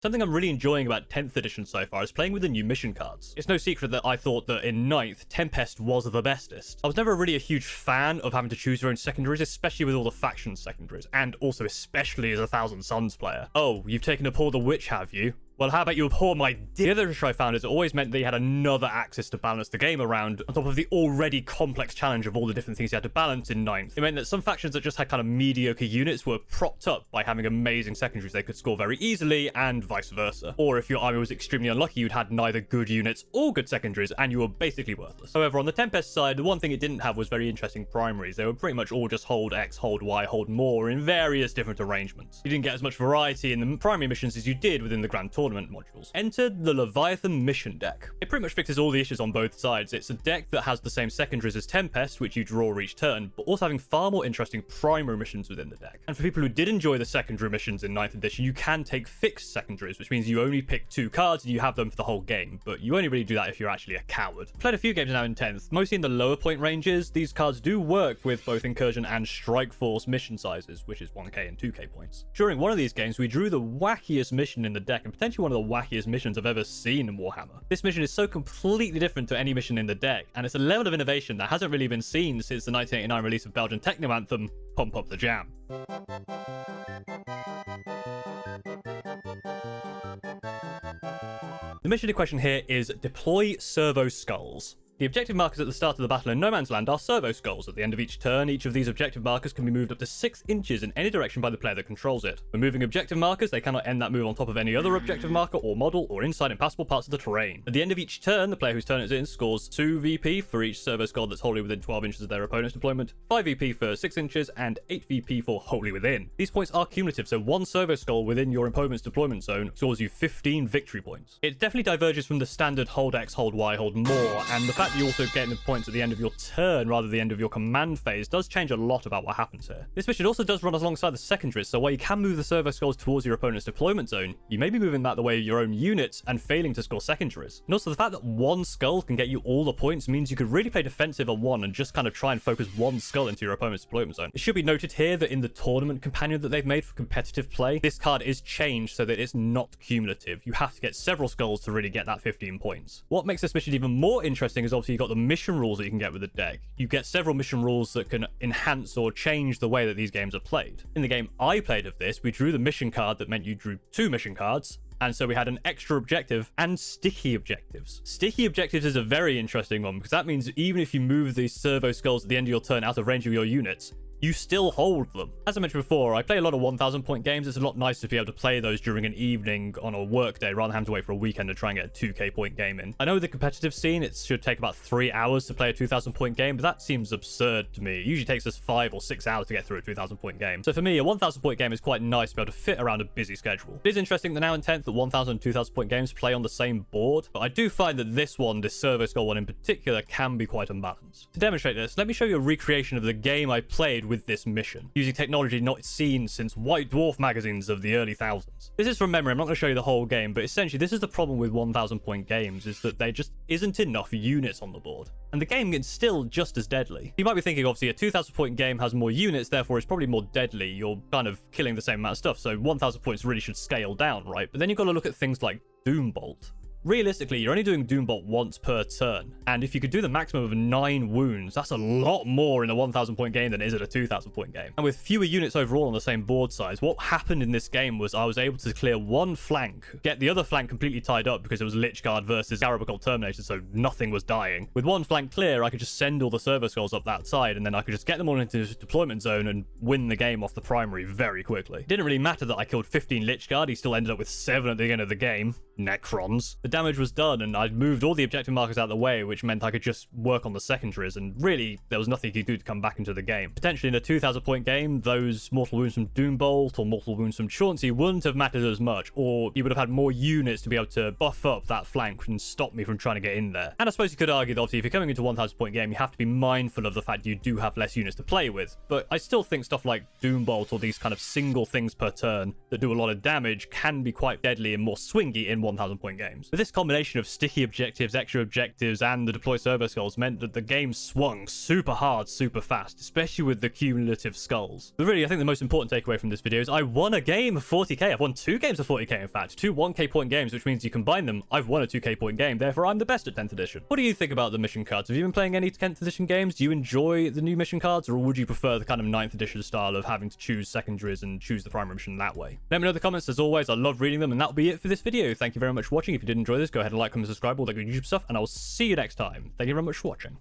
Something I'm really enjoying about 10th edition so far is playing with the new mission cards. It's no secret that I thought that in 9th, Tempest was the bestest. I was never really a huge fan of having to choose your own secondaries, especially with all the faction secondaries, and also especially as a Thousand Suns player. Oh, you've taken Abhor the Witch, have you? Well, how about you abhor my dick? The other issue I found is it always meant that you had another axis to balance the game around, on top of the already complex challenge of all the different things you had to balance in 9th. It meant that some factions that just had kind of mediocre units were propped up by having amazing secondaries they could score very easily, and vice versa. Or if your army was extremely unlucky, you'd had neither good units or good secondaries, and you were basically worthless. However, on the Tempest side, the one thing it didn't have was very interesting primaries. They were pretty much all just hold X, hold Y, hold more in various different arrangements. You didn't get as much variety in the primary missions as you did within the Grand Tournament modules. Entered the Leviathan Mission Deck. It pretty much fixes all the issues on both sides. It's a deck that has the same secondaries as Tempest, which you draw each turn, but also having far more interesting primary missions within the deck. And for people who did enjoy the secondary missions in 9th edition, you can take fixed secondaries, which means you only pick 2 cards and you have them for the whole game, but you only really do that if you're actually a coward. Played a few games now in 10th, mostly in the lower point ranges. These cards do work with both Incursion and Strike Force mission sizes, which is 1k and 2k points. During one of these games, we drew the wackiest mission in the deck, and potentially one of the wackiest missions I've ever seen in Warhammer. This mission is so completely different to any mission in the deck, and it's a level of innovation that hasn't really been seen since the 1989 release of Belgian techno anthem, Pump Up the Jam. The mission in question here is Deploy Servo Skulls. The objective markers at the start of the battle in No Man's Land are servo skulls. At the end of each turn, each of these objective markers can be moved up to 6 inches in any direction by the player that controls it. When moving objective markers, they cannot end that move on top of any other objective marker or model or inside impassable parts of the terrain. At the end of each turn, the player whose turn it's in scores 2 VP for each servo skull that's wholly within 12 inches of their opponent's deployment, 5 VP for 6 inches, and 8 VP for wholly within. These points are cumulative, so one servo skull within your opponent's deployment zone scores you 15 victory points. It definitely diverges from the standard hold X, hold Y, hold more, and the fact that you also get the points at the end of your turn rather than the end of your command phase does change a lot about what happens here. This mission also does run alongside the secondaries, so while you can move the servo skulls towards your opponent's deployment zone, you may be moving that the way of your own units and failing to score secondaries. And also the fact that one skull can get you all the points means you could really play defensive on one and just kind of try and focus one skull into your opponent's deployment zone. It should be noted here that in the tournament companion that they've made for competitive play, this card is changed so that it's not cumulative. You have to get several skulls to really get that 15 points. What makes this mission even more interesting is obviously you've got the mission rules that you can get with the deck. You get several mission rules that can enhance or change the way that these games are played. In the game I played of this, we drew the mission card that meant you drew 2 mission cards, and so we had an extra objective and sticky objectives. Sticky objectives is a very interesting one because that means even if you move these servo skulls at the end of your turn out of range of your units, you still hold them. As I mentioned before, I play a lot of 1,000 point games. It's a lot nicer to be able to play those during an evening on a work day rather than having to wait for a weekend to try and get a 2k point game in. I know the competitive scene, it should take about 3 hours to play a 2,000 point game, but that seems absurd to me. It usually takes us 5 or 6 hours to get through a 2,000 point game. So for me, a 1,000 point game is quite nice to be able to fit around a busy schedule. It is interesting that now in 10th that 1,000 and 2,000 point games play on the same board, but I do find that this servo skull one in particular, can be quite unbalanced. To demonstrate this, let me show you a recreation of the game I played with this mission, using technology not seen since White Dwarf magazines of the early thousands. This is from memory, I'm not going to show you the whole game, but essentially this is the problem with 1,000 point games, is that there just isn't enough units on the board. And the game is still just as deadly. You might be thinking, obviously, a 2,000 point game has more units, therefore it's probably more deadly. You're kind of killing the same amount of stuff, so 1,000 points really should scale down, right? But then you've got to look at things like Doombolt. Realistically, you're only doing Doombolt once per turn, and if you could do the maximum of 9 wounds, that's a lot more in a 1,000 point game than it is at a 2,000 point game. And with fewer units overall on the same board size, what happened in this game was I was able to clear one flank, get the other flank completely tied up because it was Lich Guard versus Garabacol Terminator, so nothing was dying. With one flank clear, I could just send all the servo skulls up that side, and then I could just get them all into this deployment zone and win the game off the primary very quickly. It didn't really matter that I killed 15 Lich Guard, he still ended up with 7 at the end of the game. Necrons. The damage was done, and I'd moved all the objective markers out of the way, which meant I could just work on the secondaries, and really, there was nothing you could do to come back into the game. Potentially in a 2,000 point game, those mortal wounds from Doombolt or mortal wounds from Chauncey wouldn't have mattered as much, or you would have had more units to be able to buff up that flank and stop me from trying to get in there. And I suppose you could argue that obviously if you're coming into a 1,000 point game, you have to be mindful of the fact you do have less units to play with, but I still think stuff like Doombolt or these kind of single things per turn that do a lot of damage can be quite deadly and more swingy in 1,000 point games. With this combination of sticky objectives, extra objectives, and the deploy servo skulls meant that the game swung super hard, super fast, especially with the cumulative skulls. But really, I think the most important takeaway from this video is I won a game of 40k. I've won 2 games of 40k, in fact. 2 1k point games, which means you combine them, I've won a 2k point game. Therefore, I'm the best at 10th edition. What do you think about the mission cards? Have you been playing any 10th edition games? Do you enjoy the new mission cards, or would you prefer the kind of 9th edition style of having to choose secondaries and choose the primary mission that way? Let me know in the comments. As always, I love reading them, and that'll be it for this video. Thank you very much for watching. If you did enjoy this, go ahead and like, comment, subscribe, all that good YouTube stuff, and I will see you next time. Thank you very much for watching.